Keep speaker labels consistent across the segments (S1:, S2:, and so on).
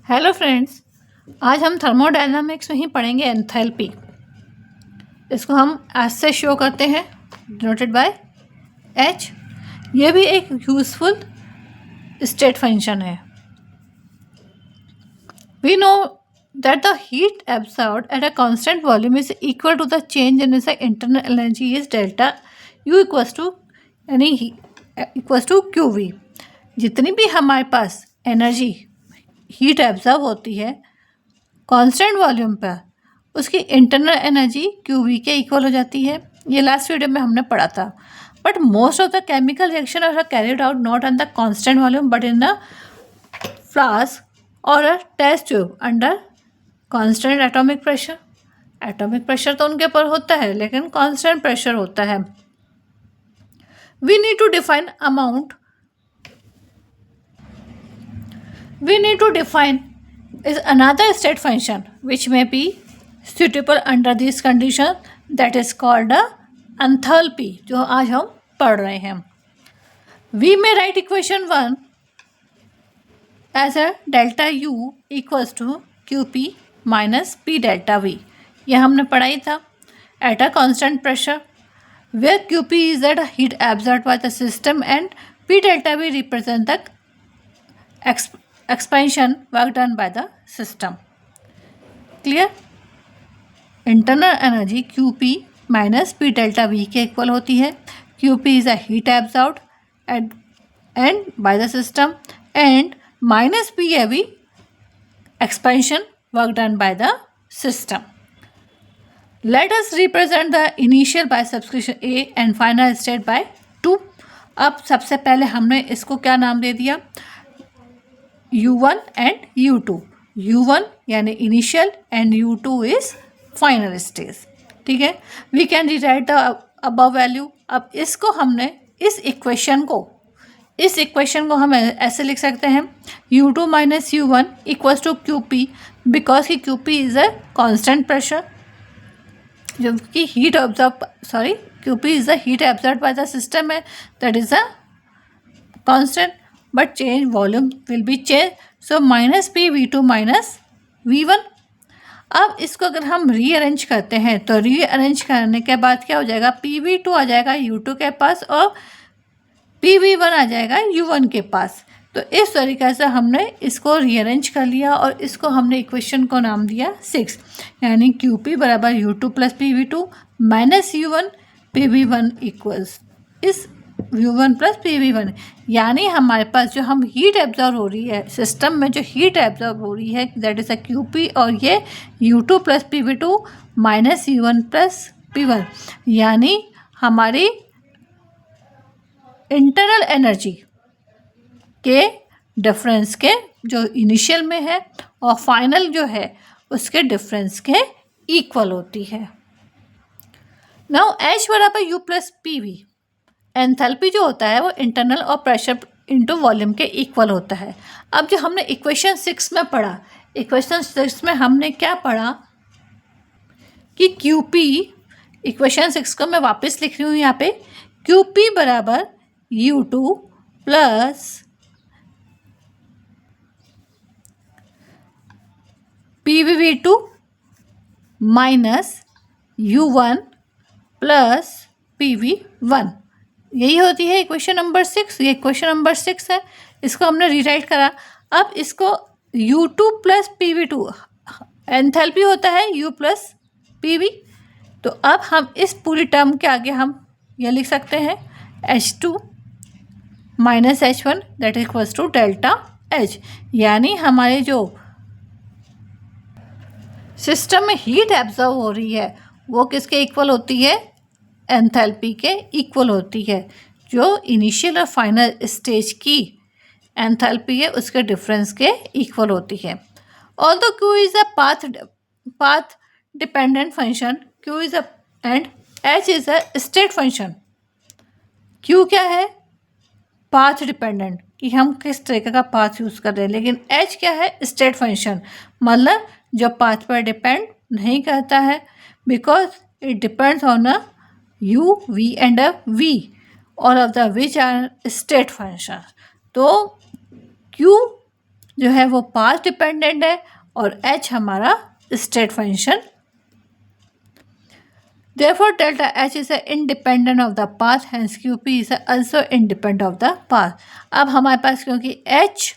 S1: Hello friends, आज हम thermodynamics में ही पढ़ेंगे एंथैल्पी। इसको हम एच से शो करते हैं, डिनोटेड बाय एच। ये भी एक यूजफुल स्टेट फंक्शन है। We know that the heat absorbed at a constant volume is equal to the change in its internal energy is delta U equals to यानी equals to QV। जितनी भी हमारे पास energy heat absorb होती है constant volume पर, उसकी internal energy QV के equal हो जाती है। ये लास्ट वीडियो में हमने पढ़ा था। But most of the chemical reaction are carried out not on the constant volume but in the flask और a test tube under constant atomic pressure. Atomic pressure तो उनके ऊपर होता है, लेकिन कांस्टेंट प्रेशर होता है। We need to define amount, we need to define is another state function which may be suitable under these conditions, that is called a enthalpy, जो आज हम पढ़ रहे हैं। We may write equation 1 as a delta U equals to QP minus P delta V। यह हमने पढ़ा ही था। At a constant pressure where QP is the heat absorbed by the system and P delta V represent the expansion work done by the system। Clear? Internal energy QP minus P delta V के equal होती है। QP is a heat absorbed and by the system and minus P है भी expansion work done by the system. Let us represent the initial by subscription A and final state by 2। अब सबसे पहले हमने इसको क्या नाम दे दिया? U1 and U2। U1 यानी initial and U2 is final stage. ठीक है, we can rewrite the above value. अब इसको हमने इस इक्वेशन को हम ऐसे लिख सकते हैं U2 minus U1 equals to QP, because की QP is a constant pressure, जबकि QP is the heat absorbed by the system है, that is a constant, but change volume will be change, so minus P V2 minus V1। अब इसको अगर हम rearrange करते हैं तो रीअरेंज करने के बाद क्या हो जाएगा? PV2 आ जाएगा U2 के पास और PV1 आ जाएगा U1 के पास। तो इस तरीके से हमने इसको रीअरेंज कर लिया और इसको हमने इक्वेशन को नाम दिया 6, यानी QP बराबर U2 plus PV2 minus U1 PV1 equals इस U1 प्लस PV1। यानी हमारे पास जो हम हीट एब्जॉर्ब हो रही है, सिस्टम में जो हीट एब्जॉर्ब हो रही है, दैट इज़ अ QP, और ये U2 plus PV2 minus U1 plus P1, यानी हमारी इंटरनल एनर्जी के डिफरेंस के जो इनिशियल में है और फाइनल जो है उसके डिफरेंस के इक्वल होती है। नाउ H बराबर U प्लस PV, एंथैल्पी जो होता है वो इंटरनल और प्रेशर इनटू वॉल्यूम के इक्वल होता है। अब जो हमने इक्वेशन 6 में पढ़ा, इक्वेशन 6 में हमने क्या पढ़ा कि QP, इक्वेशन 6 को मैं वापस लिख रही हूँ यहाँ पे, QP बराबर U2 plus PV2 minus U1 plus PV1, यही होती है इक्वेशन नंबर 6। ये इक्वेशन नंबर 6 है, इसको हमने रीराइट करा। अब इसको U2 प्लस PV2, एंथैल्पी होता है U प्लस PV, तो अब हम इस पूरी टर्म के आगे हम ये लिख सकते हैं H2 minus H1 that equals to delta H। यानी हमारे जो सिस्टम में हीट एब्जॉर्ब हो रही है वो किसके इक्वल होती है? एंथैल्पी के इक्वल होती है। जो इनिशियल और फाइनल स्टेज की एंथैल्पी है उसके डिफरेंस के इक्वल होती है। Although Q is a path dependent function, Q is a and H is a state function. Q क्या है? पाथ डिपेंडेंट, कि हम किस तरीके का पाथ यूज़ कर रहे हैं, लेकिन H क्या है? स्टेट फंक्शन, मतलब जो पाथ पर डिपेंड नहीं करता है, because it depends on a U, V and a V, all of the which are state functions। तो Q जो है वो पाथ डिपेंडेंट है और h हमारा state function. Therefore, delta H is independent of the path, hence QP is also independent of the path. अब हमारे पास क्योंकि H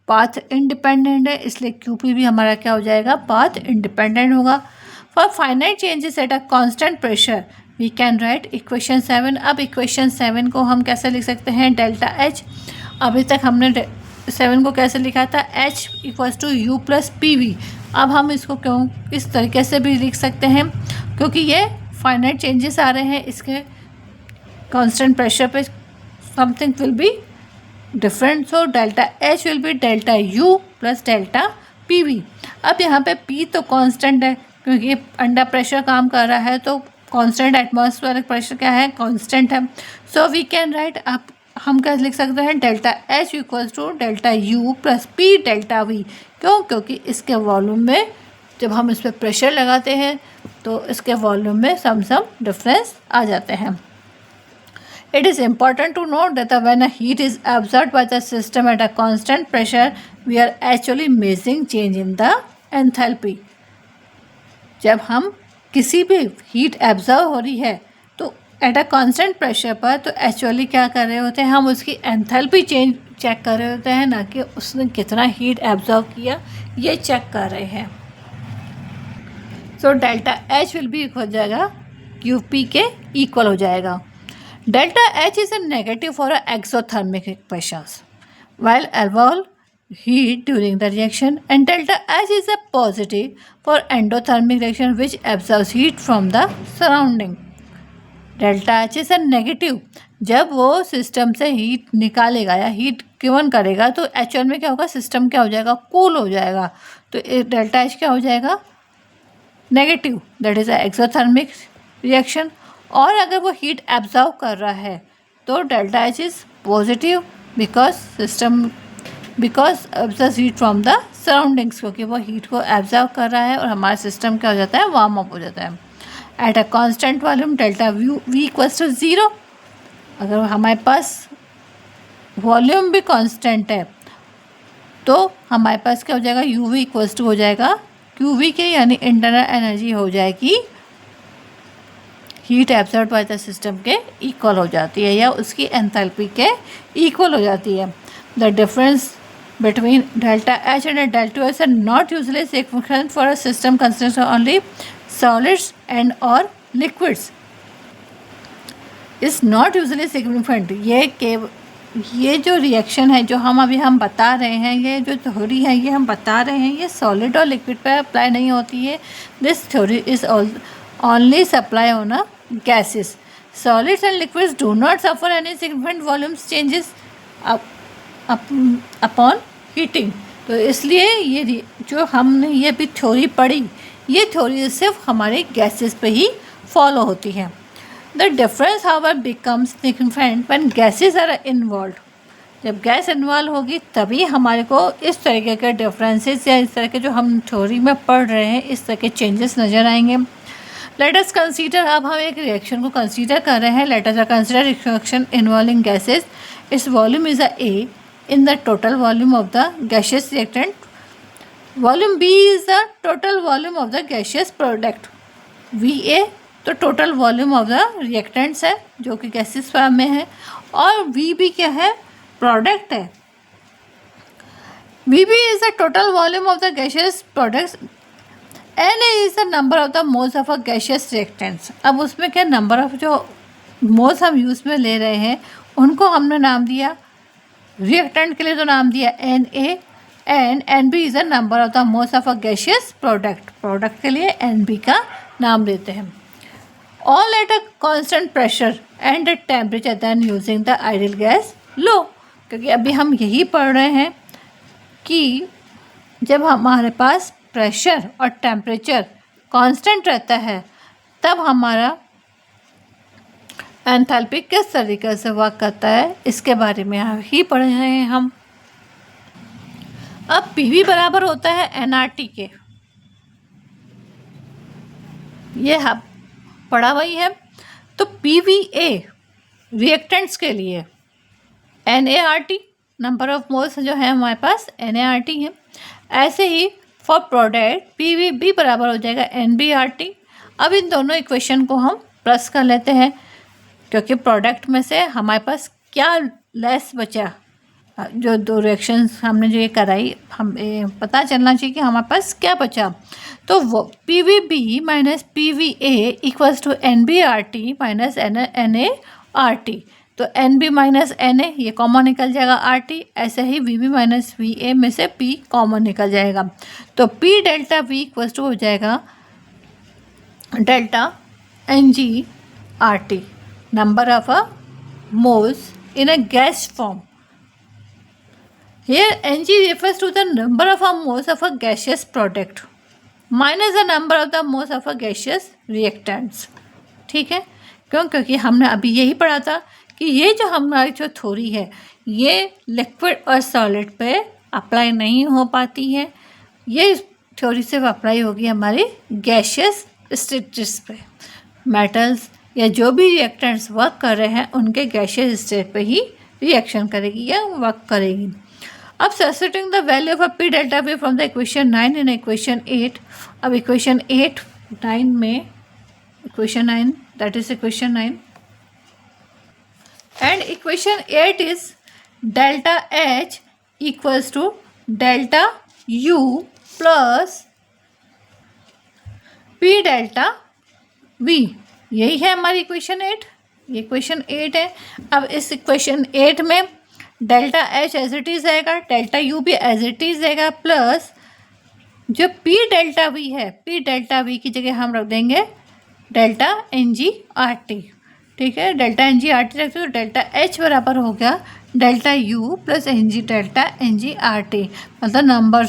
S1: पाथ इंडिपेंडेंट है इसलिए QP भी हमारा क्या हो जाएगा, पाथ इंडिपेंडेंट होगा। For finite changes at a constant pressure we can write equation 7। अब इक्वेशन 7 को हम कैसे लिख सकते हैं, डेल्टा H। अभी तक हमने 7 को कैसे लिखा था, H equals to U plus PV। अब हम इसको क्यों इस तरीके से भी लिख सकते हैं, क्योंकि ये फाइनाइट चेंजेस आ रहे हैं, इसके कांस्टेंट प्रेशर पे something will be different, so delta H will be delta U plus delta PV। अब यहाँ पे P तो कांस्टेंट है क्योंकि अंडर प्रेशर काम कर रहा है, तो कांस्टेंट एटमॉस्फेरिक प्रेशर क्या है, कांस्टेंट है। सो वी कैन राइट, अब हम क्या लिख सकते हैं, delta H equals to delta U plus P delta V। क्यों, क्योंकि इसके वॉल्यूम में जब हम इस पर प्रेशर लगाते हैं तो इसके वॉल्यूम में सम डिफरेंस आ जाते हैं। It is important to note that when a heat is absorbed by the system at a constant pressure, we are actually measuring change in the enthalpy. जब हम किसी भी हीट एब्जॉर्व हो रही है तो एट अ कांस्टेंट प्रेशर पर, तो एक्चुअली क्या कर रहे होते हैं, हम उसकी एंथैल्पी चेंज चेक कर रहे होते हैं, ना कि उसने कितना हीट एब्जॉर्व किया ये चेक कर रहे हैं। सो डेल्टा H विल भी हो जाएगा QP के इक्वल हो जाएगा। Delta H is a negative for exothermic pressures, while alveol heat during the reaction, and delta H is a positive for endothermic reaction which absorbs heat from the surrounding. Delta H is a negative जब वो system से heat निकालेगा या heat given करेगा तो actual में क्या होगा, सिस्टम क्या हो जाएगा, कूल हो जाएगा, तो डेल्टा H क्या हो जाएगा, negative, that is a exothermic reaction. और अगर वो हीट एब्जॉर्व कर रहा है तो delta H is positive because absorb heat from the surroundings, क्योंकि वो हीट को एब्जॉर्व कर रहा है और हमारा सिस्टम क्या हो जाता है, वार्म अप हो जाता है। At a constant volume delta V equals to 0। अगर हमारे पास वॉल्यूम भी कांस्टेंट है तो हमारे पास क्या हो जाएगा, UV इक्वल्स टू हो जाएगा QV के, यानी इंटरनल एनर्जी हो जाएगी heat absorb by the system के इक्वल हो जाती है या उसकी एंथैल्पी के इक्वल हो जाती है। The difference between delta H and delta S are not usually significant for a system consisting only solids and और liquids is not usually significant. ये जो रिएक्शन है जो हम बता रहे हैं, ये जो थ्योरी है ये हम बता रहे हैं, ये सॉलिड और लिक्विड पर अप्लाई नहीं होती है। This theory is only supply on a gases. Solids and liquids do not suffer any significant volumes changes upon heating. तो इसलिए ये जो हमने ये भी थ्योरी पढ़ी, ये थ्योरी सिर्फ हमारे गैसेस पे ही फॉलो होती है। The difference however becomes significant when gases are involved. जब गैस इन्वॉल्व होगी तभी हमारे को इस तरीके के डिफरेंसेस या इस तरह के जो हम थ्योरी में पढ़ रहे हैं इस तरह के चेंजेस नज़र आएंगे। लेट अस कंसीडर, अब हम एक रिएक्शन को कंसीडर कर रहे हैं। Let us consider reaction involving gases, its volume is A in the total volume of the gaseous reactant, volume B is the total volume of the gaseous product, VA तो total volume of the reactants है जो कि gases form में है, और VB क्या है, product है। VB is the total volume of the gaseous products, Na is the number of the moles of a gaseous reactants. अब उसमें क्या, नंबर ऑफ जो मोल्स हम यूज़ में ले रहे हैं उनको हमने नाम दिया, रिएक्टेंट के लिए तो नाम दिया Na, and Nb is the number of the moles of a gaseous product के लिए Nb का नाम देते हैं। All at a constant pressure and temperature then using the ideal gas law, क्योंकि अभी हम यही पढ़ रहे हैं कि जब हमारे पास प्रेशर और टेम्परेचर कांस्टेंट रहता है तब हमारा एंथैल्पी किस तरीके से वर्क करता है इसके बारे में ही पढ़ रहे हैं हम। अब PV बराबर होता है nRT के, ये हम पढ़ा वही है। तो PVA रिएक्टेंट्स के लिए NaRT नंबर ऑफ मोल्स जो है हमारे पास NaRT है। ऐसे ही फॉर प्रोडक्ट PVB बराबर हो जाएगा NBRT। अब इन दोनों इक्वेशन को हम प्लस कर लेते हैं, क्योंकि प्रोडक्ट में से हमारे पास क्या लेस बचा, जो दो रिएक्शंस हमने जो ये कराई, हम पता चलना चाहिए कि हमारे पास क्या बचा। तो वो PVB minus PVA equals to NBRT minus NaRT। तो NB माइनस Na ये कॉमन निकल जाएगा RT। ऐसे ही VB माइनस VA में से P कॉमन निकल जाएगा। तो P delta V equals to हो जाएगा delta NgRT, number of a moles in a gas form. Here Ng refers to the number of moles of a gaseous product minus the number of the moles of a gaseous reactants. ठीक है, क्योंकि हमने अभी यही पढ़ा था कि ये जो हमारी जो थ्योरी है ये लिक्विड और सॉलिड पे अप्लाई नहीं हो पाती है। ये थ्योरी सिर्फ अप्लाई होगी हमारी गैशियस स्टेट्स पे। मेटल्स या जो भी रिएक्टेंट्स वर्क कर रहे हैं उनके गैशियस स्टेट पे ही रिएक्शन करेगी या वर्क करेगी। अब substituting the value of P delta V from the equation 9 in equation 8। अब इक्वेशन 9 में equation 9 that is equation 9 and equation 8 is delta H equals to delta U plus P delta V। यही है हमारी equation 8। ये equation 8 है। अब इस equation 8 में delta H as it is आएगा, डेल्टा U भी एज इट इज़ आएगा, प्लस जो P डेल्टा V है, P डेल्टा V की जगह हम रख देंगे डेल्टा NgRT। ठीक है, डेल्टा NgRT रखते तो डेल्टा H बराबर हो गया delta U plus delta NgRT, मतलब number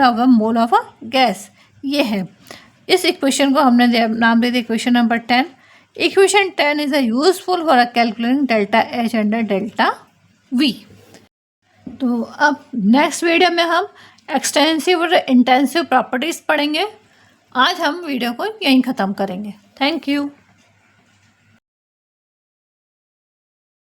S1: of a mole of a gas. ये है। इस इक्वेशन को हमने नाम दे दिया equation number 10। Equation 10 is useful for calculating delta H under delta V। तो अब नेक्स्ट वीडियो में हम एक्सटेंसिव और इंटेंसिव प्रॉपर्टीज़ पढ़ेंगे। आज हम वीडियो को यहीं ख़त्म करेंगे। Thank you.